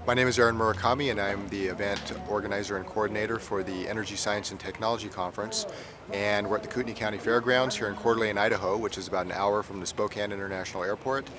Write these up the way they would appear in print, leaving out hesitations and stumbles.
My name is Murakami, and I'm the event organizer and coordinator for the Energy Science and Technology Conference. And we're at the Kootenai County Fairgrounds here in Coeur d'Alene, Idaho, which is about an hour from the Spokane International Airport.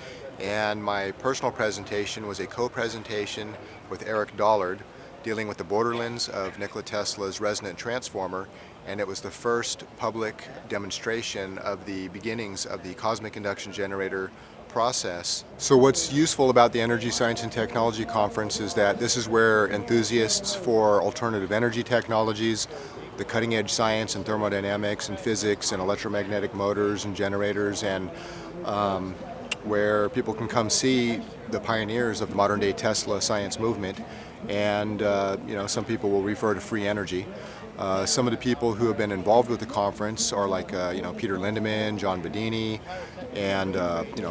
And my personal presentation was a co-presentation with Eric Dollard dealing with the borderlands of Nikola Tesla's resonant transformer. And it was the first public demonstration of the beginnings of the cosmic induction generator process. So what's useful about the Energy Science and Technology Conference is that this is where enthusiasts for alternative energy technologies, the cutting edge science and thermodynamics and physics and electromagnetic motors and generators, and where people can come see the pioneers of the modern day Tesla science movement. And some people will refer to free energy. Some of the people who have been involved with the conference are like Peter Lindemann, John Bedini, and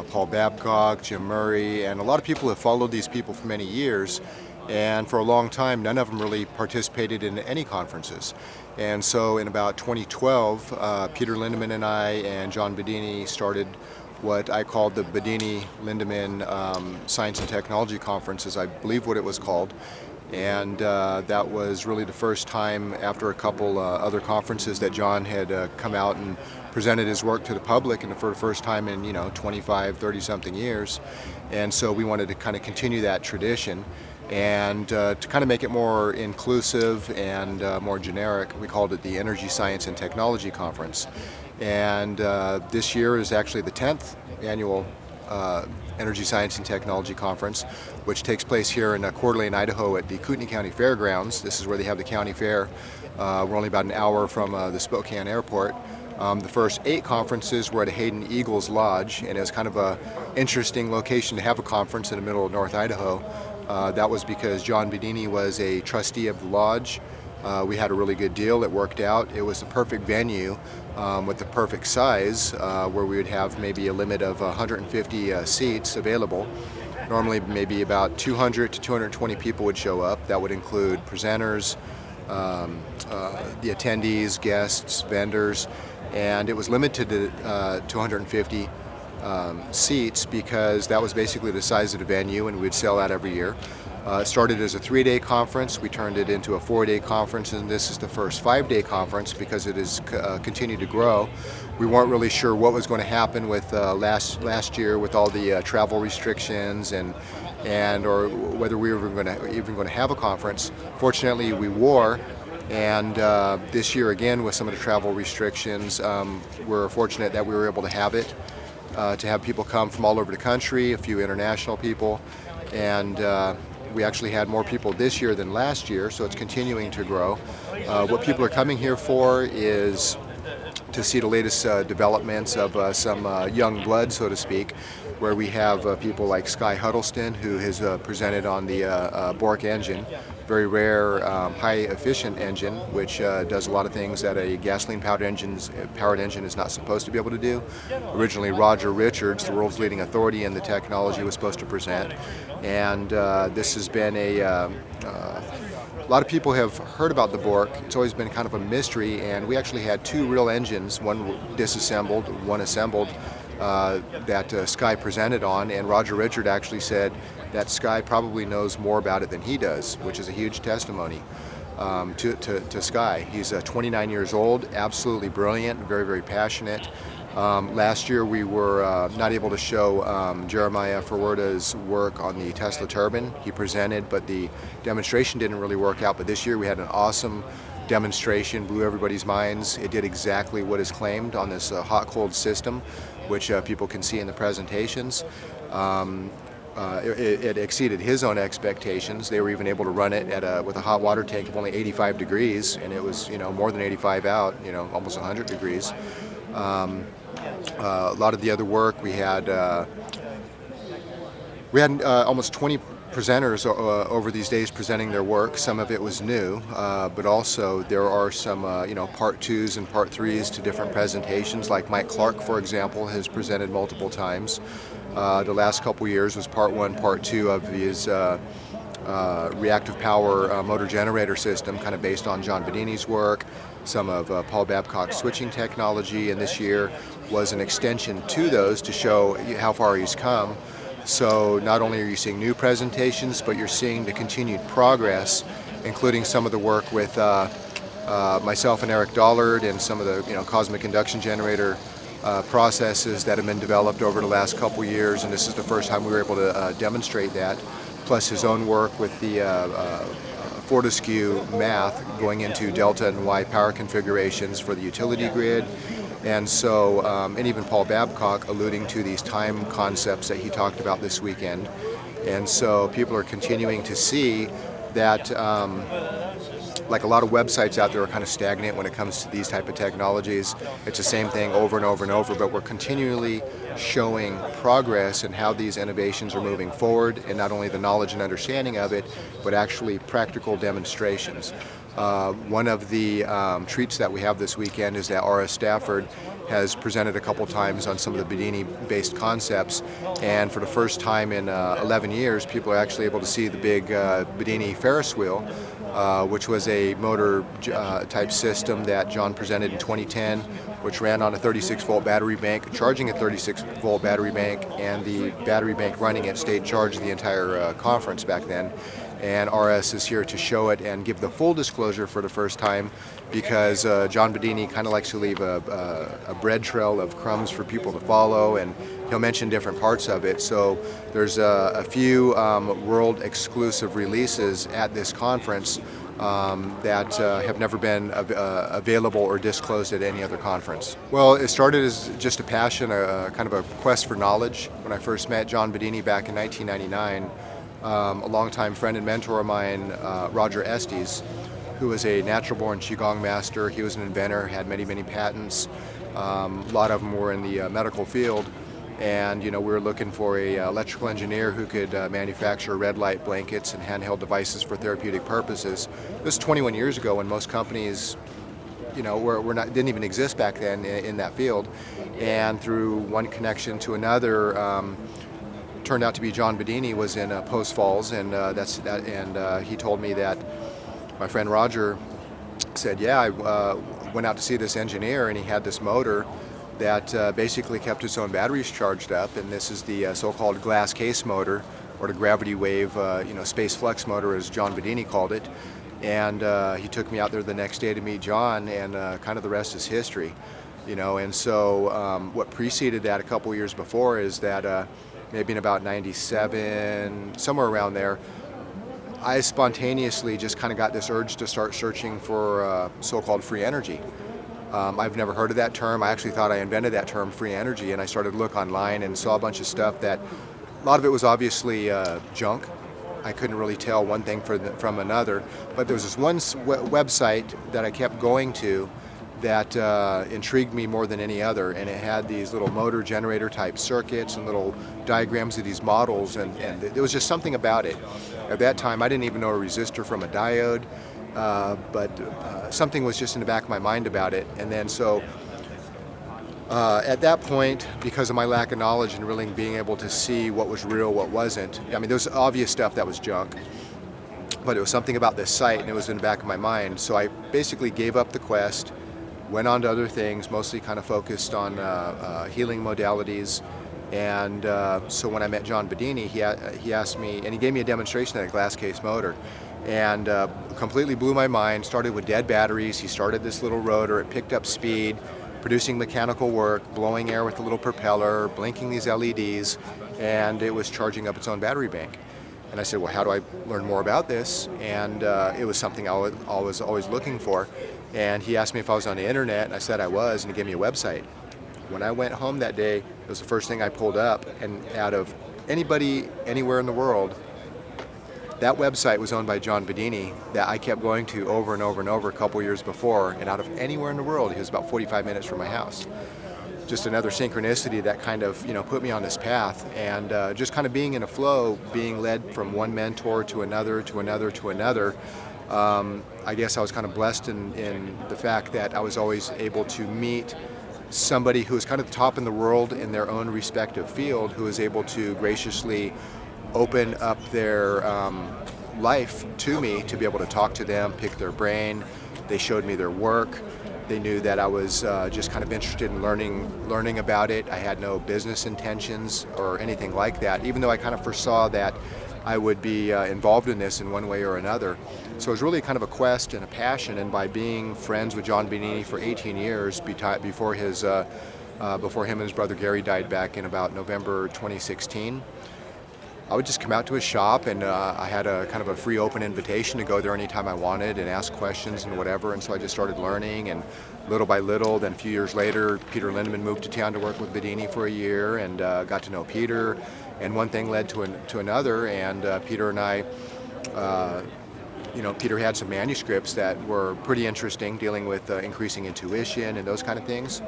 Paul Babcock, Jim Murray, and a lot of people have followed these people for many years. And for a long time, none of them really participated in any conferences. And so in about 2012, Peter Lindemann and I and John Bedini started what I called the Bedini-Lindemann Science and Technology Conference, is I believe what it was called. And that was really the first time, after a couple other conferences, that John had come out and presented his work to the public, and for the first time in 25, 30-something years. And so we wanted to kind of continue that tradition. And to kind of make it more inclusive and more generic, we called it the Energy Science and Technology Conference. And this year is actually the 10th annual Energy Science and Technology Conference, which takes place here in Coeur d'Alene, Idaho at the Kootenai County Fairgrounds. This is where they have the county fair. We're only about an hour from the Spokane Airport. The first 8 conferences were at a Hayden Eagles Lodge, and it was kind of an interesting location to have a conference in the middle of North Idaho. That was because John Bedini was a trustee of the lodge. We had a really good deal. It worked out. It was the perfect venue with the perfect size, where we would have maybe a limit of 150 seats available. Normally maybe about 200 to 220 people would show up. That would include presenters, the attendees, guests, vendors, and it was limited to 250 seats because that was basically the size of the venue, and we'd sell out every year. It started as a 3-day conference. We turned it into a 4-day conference, and this is the first 5-day conference because it has continued to grow. We weren't really sure what was going to happen with last year with all the travel restrictions and or whether we were even going to have a conference. Fortunately, we were. And this year again, with some of the travel restrictions, we're fortunate that we were able to have it, to have people come from all over the country, a few international people, and we actually had more people this year than last year, so it's continuing to grow. What people are coming here for is to see the latest developments of some young blood, so to speak, where we have people like Sky Huddleston, who has presented on the Bork engine, very rare, high-efficient engine, which does a lot of things that a gasoline-powered engine is not supposed to be able to do. Originally, Roger Richards, the world's leading authority in the technology, was supposed to present. And this has been a lot of people have heard about the Bork. It's always been kind of a mystery, and we actually had 2 real engines, one disassembled, one assembled, that Sky presented on, and Roger Richard actually said that Sky probably knows more about it than he does, which is a huge testimony to Sky. He's 29 years old, absolutely brilliant, very, very passionate. Last year we were not able to show Jeremiah Ferwerda's work on the Tesla turbine. He presented, but the demonstration didn't really work out. But this year we had an awesome demonstration, blew everybody's minds. It did exactly what is claimed on this hot-cold system, which people can see in the presentations. It exceeded his own expectations. They were even able to run it with a hot water tank of only 85 degrees, and it was more than 85 out, almost 100 degrees. A lot of the other work we had almost 20 presenters over these days presenting their work. Some of it was new, but also there are some part 2s and part 3s to different presentations. Like Mike Clark, for example, has presented multiple times. The last couple years was part 1, part 2 of his reactive power motor generator system, kind of based on John Bedini's work, some of Paul Babcock's switching technology, and this year was an extension to those to show how far he's come. So not only are you seeing new presentations, but you're seeing the continued progress, including some of the work with myself and Eric Dollard and some of the cosmic induction generator processes that have been developed over the last couple years, and this is the first time we were able to demonstrate that, plus his own work with the Fortescue math going into delta and Y power configurations for the utility grid. And so, and even Paul Babcock alluding to these time concepts that he talked about this weekend. And so people are continuing to see that like a lot of websites out there are kind of stagnant when it comes to these type of technologies. It's the same thing over and over and over, but we're continually showing progress in how these innovations are moving forward, and not only the knowledge and understanding of it, but actually practical demonstrations. One of the treats that we have this weekend is that R.S. Stafford has presented a couple times on some of the Bedini-based concepts, and for the first time in 11 years, people are actually able to see the big Bedini Ferris wheel, which was a motor type system that John presented in 2010, which ran on a 36-volt battery bank, charging a 36-volt battery bank, and the battery bank running it stayed charged the entire conference back then. And RS is here to show it and give the full disclosure for the first time, because John Bedini kind of likes to leave a bread trail of crumbs for people to follow, and he'll mention different parts of it. So there's a few world exclusive releases at this conference that have never been available or disclosed at any other conference. Well, it started as just a passion, kind of a quest for knowledge. When I first met John Bedini back in 1999, a longtime friend and mentor of mine, Roger Estes, who was a natural-born Qigong master. He was an inventor, had many, many patents. A lot of them were in the medical field. And we were looking for an electrical engineer who could manufacture red light blankets and handheld devices for therapeutic purposes. This was 21 years ago, when most companies didn't even exist back then in that field. And through one connection to another, turned out to be John Bedini was in Post Falls, and he told me that my friend Roger said, yeah, I went out to see this engineer, and he had this motor that basically kept its own batteries charged up, and this is the so-called glass case motor, or the gravity wave, space flex motor, as John Bedini called it. And he took me out there the next day to meet John, and kind of the rest is history, And so what preceded that a couple years before is that maybe in about 97, somewhere around there, I spontaneously just kind of got this urge to start searching for so-called free energy. I've never heard of that term. I actually thought I invented that term, free energy, and I started to look online and saw a bunch of stuff that, a lot of it was obviously junk. I couldn't really tell one thing from another, but there was this one website that I kept going to that intrigued me more than any other, and it had these little motor generator type circuits and little diagrams of these models, and there was just something about it. At that time, I didn't even know a resistor from a diode, but something was just in the back of my mind about it. And then so at that point, because of my lack of knowledge and really being able to see what was real, what wasn't, I mean, there was obvious stuff that was junk, but it was something about this site, and it was in the back of my mind. So I basically gave up the quest, went on to other things, mostly kind of focused on healing modalities. And so when I met John Bedini, he asked me, and he gave me a demonstration of a glass case motor, and completely blew my mind. Started with dead batteries. He started this little rotor. It picked up speed, producing mechanical work, blowing air with a little propeller, blinking these LEDs, and it was charging up its own battery bank. And I said, well, how do I learn more about this? And it was something I was always looking for. And he asked me if I was on the internet, and I said I was, and he gave me a website. When I went home that day, it was the first thing I pulled up, and out of anybody anywhere in the world, that website was owned by John Bedini, that I kept going to over and over and over a couple years before, and out of anywhere in the world, he was about 45 minutes from my house. Just another synchronicity that kind of put me on this path, and just kind of being in a flow, being led from one mentor to another to another to another. I guess I was kind of blessed in the fact that I was always able to meet somebody who was kind of the top in the world in their own respective field, who was able to graciously open up their life to me, to be able to talk to them, pick their brain. They showed me their work, They knew that I was just kind of interested in learning about it. I had no business intentions or anything like that, even though I kind of foresaw that I would be involved in this in one way or another. So it was really kind of a quest and a passion, and by being friends with John Bernini for 18 years before him and his brother Gary died back in about November 2016, I would just come out to his shop, and I had a kind of a free open invitation to go there anytime I wanted and ask questions and whatever, and so I just started learning, and little by little, then a few years later, Peter Lindemann moved to town to work with Bernini for a year, and got to know Peter, and one thing led to another, and Peter and I, Peter had some manuscripts that were pretty interesting, dealing with increasing intuition and those kind of things,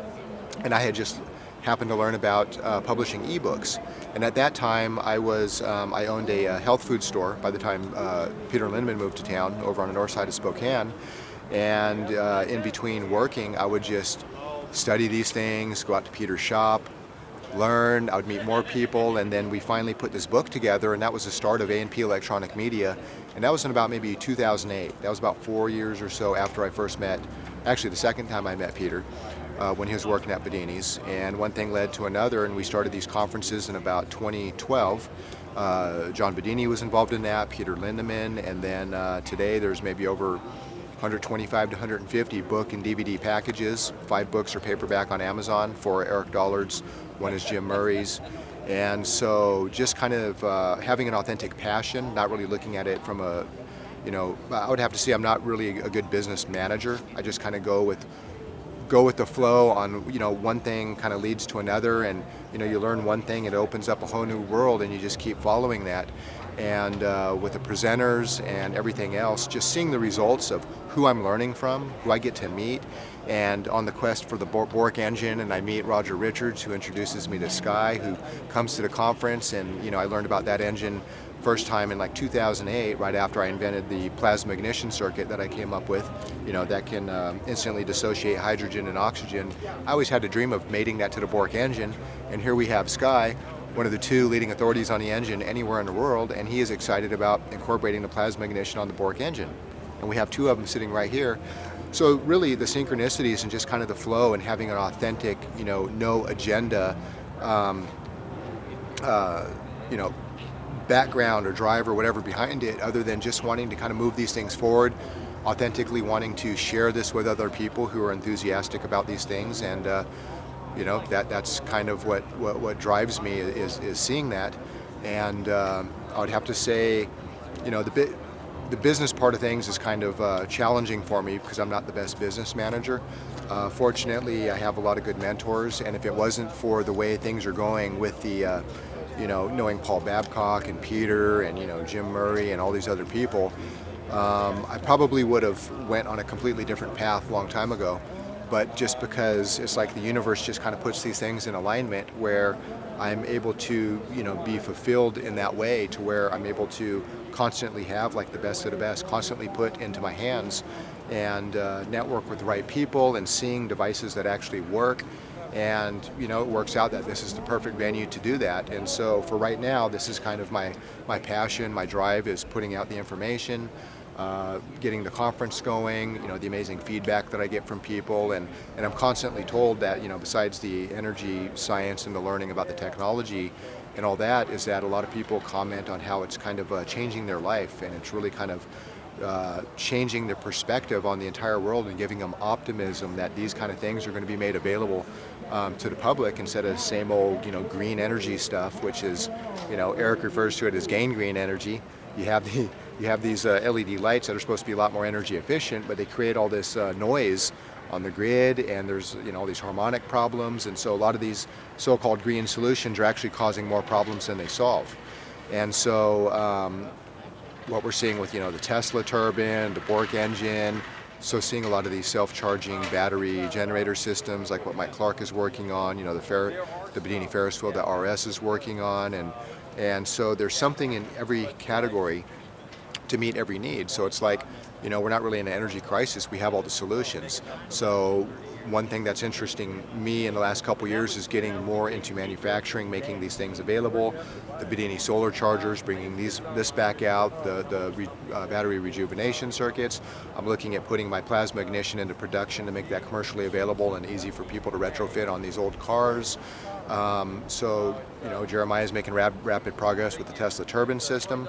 and I had just happened to learn about publishing ebooks. And at that time, I owned a health food store by the time Peter Lindemann moved to town over on the north side of Spokane. And in between working, I would just study these things, go out to Peter's shop, learn, I would meet more people, and then we finally put this book together, and that was the start of A&P Electronic Media. And that was in about maybe 2008. That was about 4 years or so after I first met, actually the second time I met Peter, when he was working at Bernini's, and one thing led to another, and we started these conferences in about 2012. John Bernini was involved in that, Peter Lindemann, and then today there's maybe over 125 to 150 book and DVD packages. 5 books are paperback on Amazon, 4 are Eric Dollard's, 1 is Jim Murray's. And so just kind of having an authentic passion, not really looking at it from I would have to say I'm not really a good business manager. I just kind of go with the flow on, one thing kind of leads to another, and you learn one thing, it opens up a whole new world, and you just keep following that. And with the presenters and everything else, just seeing the results of who I'm learning from, who I get to meet, and on the quest for the Bork engine, and I meet Roger Richards, who introduces me to Sky, who comes to the conference, and I learned about that engine first time in like 2008, right after I invented the plasma ignition circuit that I came up with, that can instantly dissociate hydrogen and oxygen. I always had a dream of mating that to the Bork engine, and here we have Sky, one of the 2 leading authorities on the engine anywhere in the world, and he is excited about incorporating the plasma ignition on the Bork engine. And we have 2 of them sitting right here. So really the synchronicities and just kind of the flow and having an authentic, no agenda, background or drive or whatever behind it, other than just wanting to kind of move these things forward, authentically wanting to share this with other people who are enthusiastic about these things, and that's kind of what drives me is seeing that. And I would have to say, the business part of things is kind of challenging for me because I'm not the best business manager. Fortunately, I have a lot of good mentors, and if it wasn't for the way things are going with the knowing Paul Babcock and Peter and Jim Murray and all these other people, I probably would have went on a completely different path a long time ago. But just because it's like the universe just kind of puts these things in alignment where I'm able to be fulfilled in that way, to where I'm able to constantly have like the best of the best constantly put into my hands, and network with the right people and seeing devices that actually work. And it works out that this is the perfect venue to do that. And so for right now, this is kind of my passion, my drive is putting out the information, getting the conference going, the amazing feedback that I get from people, and I'm constantly told that, besides the energy science and the learning about the technology and all that, is that a lot of people comment on how it's kind of changing their life, and it's really kind of changing their perspective on the entire world and giving them optimism that these kind of things are going to be made available to the public instead of the same old, green energy stuff, which is, Eric refers to it as gain green energy. You have these LED lights that are supposed to be a lot more energy efficient, but they create all this noise on the grid, and there's all these harmonic problems, and so a lot of these so-called green solutions are actually causing more problems than they solve. And so what we're seeing with the Tesla turbine, the Bork engine, so seeing a lot of these self-charging battery generator systems like what Mike Clark is working on, the Bernini Ferris wheel that RS is working on, and so there's something in every category to meet every need. So it's like, we're not really in an energy crisis, we have all the solutions. So One thing that's interesting me in the last couple years is getting more into manufacturing, making these things available. The Bedini solar chargers, bringing this back out, the battery rejuvenation circuits. I'm looking at putting my plasma ignition into production to make that commercially available and easy for people to retrofit on these old cars. So, Jeremiah is making rapid progress with the Tesla turbine system.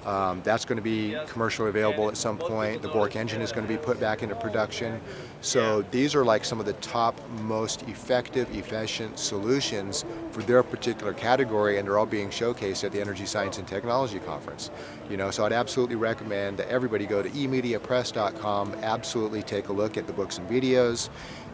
That's going to be commercially available at some point. The Bork engine is going to be put back into production. So these are like some of the top, most effective, efficient solutions for their particular category, and they're all being showcased at the Energy Science and Technology Conference. So I'd absolutely recommend that everybody go to emediapress.com, absolutely take a look at the books and videos.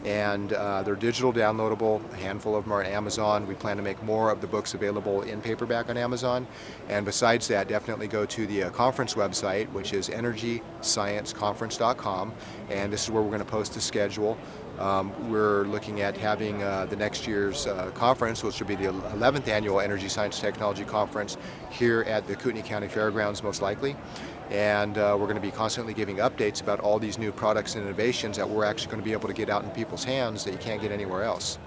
And they're digital downloadable. A handful of them are on Amazon. We plan to make more of the books available in paperback on Amazon. And besides that, definitely go to the conference website, which is energyscienceconference.com. And this is where we're going to post the schedule. We're looking at having the next year's conference, which will be the 11th annual Energy Science Technology Conference here at the Kootenai County Fairgrounds, most likely. And we're going to be constantly giving updates about all these new products and innovations that we're actually going to be able to get out in people's hands that you can't get anywhere else.